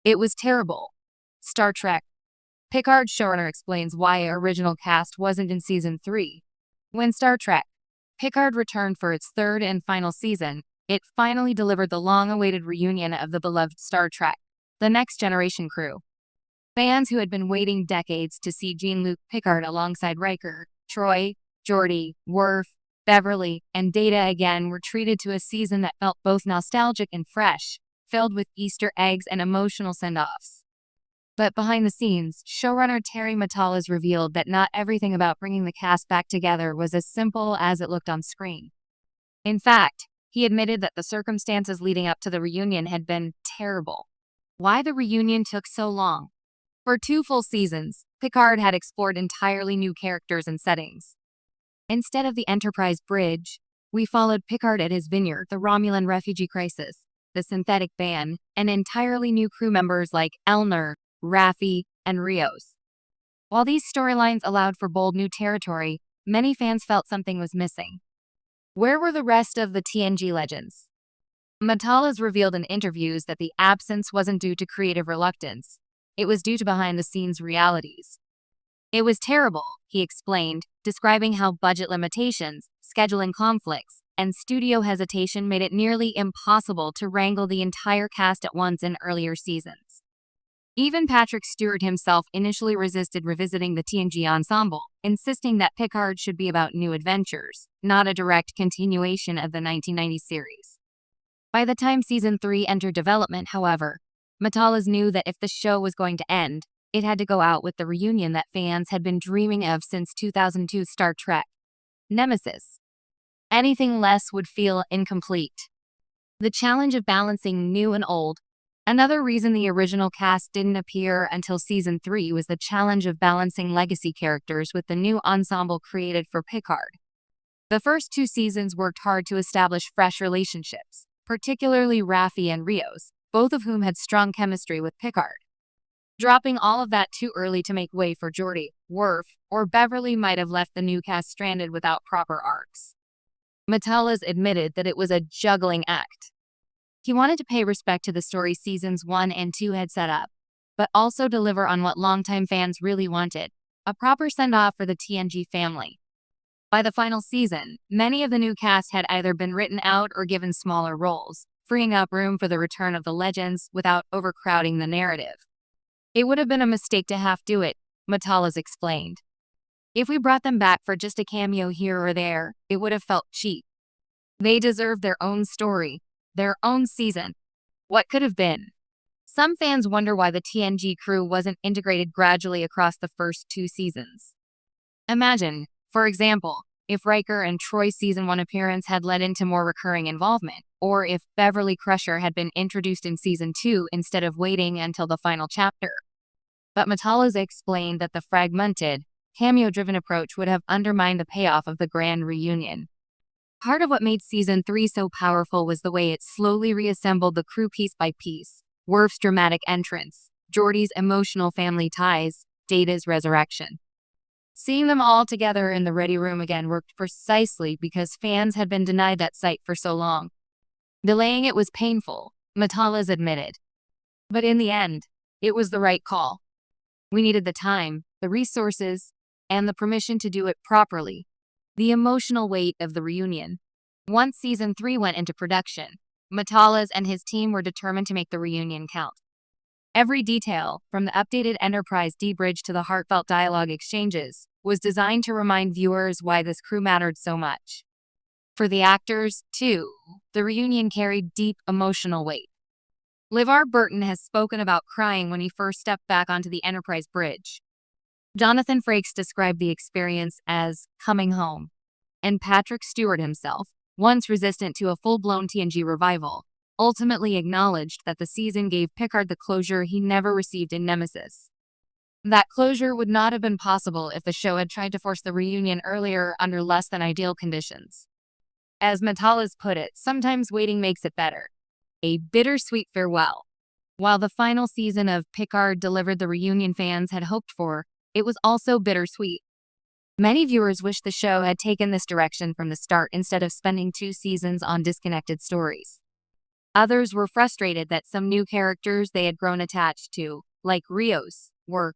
It was terrible. Star Trek. Picard showrunner explains why original cast wasn't in season 3. When Star Trek. Picard returned for its third and final season, it finally delivered the long-awaited reunion of the beloved Star Trek, the Next Generation crew. Fans who had been waiting decades to see Jean-Luc Picard alongside Riker, Troy, Geordi, Worf, Beverly, and Data again were treated to a season that felt both nostalgic and fresh, filled with Easter eggs and emotional send-offs. But behind the scenes, showrunner Terry Matalas revealed that not everything about bringing the cast back together was as simple as it looked on screen. In fact, he admitted that the circumstances leading up to the reunion had been terrible. Why the reunion took so long? For 2 full seasons, Picard had explored entirely new characters and settings. Instead of the Enterprise bridge, we followed Picard at his vineyard, the Romulan refugee crisis, the synthetic ban, and entirely new crew members like Elnor, Raffi, and Rios. While these storylines allowed for bold new territory, many fans felt something was missing. Where were the rest of the TNG legends? Matalas revealed in interviews that the absence wasn't due to creative reluctance. It was due to behind-the-scenes realities. It was terrible, he explained, describing how budget limitations, scheduling conflicts, and studio hesitation made it nearly impossible to wrangle the entire cast at once in earlier seasons. Even Patrick Stewart himself initially resisted revisiting the TNG ensemble, insisting that Picard should be about new adventures, not a direct continuation of the 1990s series. By the time Season 3 entered development, however, Matalas knew that if the show was going to end, it had to go out with the reunion that fans had been dreaming of since 2002's Star Trek. Nemesis. Anything less would feel incomplete. The challenge of balancing new and old. Another reason the original cast didn't appear until Season 3 was the challenge of balancing legacy characters with the new ensemble created for Picard. The first 2 seasons worked hard to establish fresh relationships, particularly Raffi and Rios, both of whom had strong chemistry with Picard. Dropping all of that too early to make way for Geordi, Worf, or Beverly might have left the new cast stranded without proper arcs. Matalas admitted that it was a juggling act. He wanted to pay respect to the story Seasons 1 and 2 had set up, but also deliver on what longtime fans really wanted, a proper send-off for the TNG family. By the final season, many of the new cast had either been written out or given smaller roles, freeing up room for the return of the legends without overcrowding the narrative. It would have been a mistake to half-do it, Matalas explained. If we brought them back for just a cameo here or there, it would have felt cheap. They deserve their own story, their own season. What could have been? Some fans wonder why the TNG crew wasn't integrated gradually across the first 2 seasons. Imagine, for example, if Riker and Troy's Season 1 appearance had led into more recurring involvement, or if Beverly Crusher had been introduced in Season 2 instead of waiting until the final chapter. But Matalas explained that the fragmented, cameo-driven approach would have undermined the payoff of the grand reunion. Part of what made Season 3 so powerful was the way it slowly reassembled the crew piece by piece. Worf's dramatic entrance, Geordi's emotional family ties, Data's resurrection. Seeing them all together in the ready room again worked precisely because fans had been denied that sight for so long. Delaying it was painful, Matalas admitted. But in the end, it was the right call. We needed the time, the resources, and the permission to do it properly. The emotional weight of the reunion. Once Season 3 went into production, Matalas and his team were determined to make the reunion count. Every detail, from the updated Enterprise D-Bridge to the heartfelt dialogue exchanges, was designed to remind viewers why this crew mattered so much. For the actors, too, the reunion carried deep emotional weight. LeVar Burton has spoken about crying when he first stepped back onto the Enterprise bridge. Jonathan Frakes described the experience as coming home, and Patrick Stewart himself, once resistant to a full-blown TNG revival, ultimately acknowledged that the season gave Picard the closure he never received in Nemesis. That closure would not have been possible if the show had tried to force the reunion earlier under less than ideal conditions. As Matalas put it, sometimes waiting makes it better. A bittersweet farewell. While the final season of Picard delivered the reunion fans had hoped for, it was also bittersweet. Many viewers wish the show had taken this direction from the start instead of spending 2 seasons on disconnected stories. Others were frustrated that some new characters they had grown attached to, like Rios, were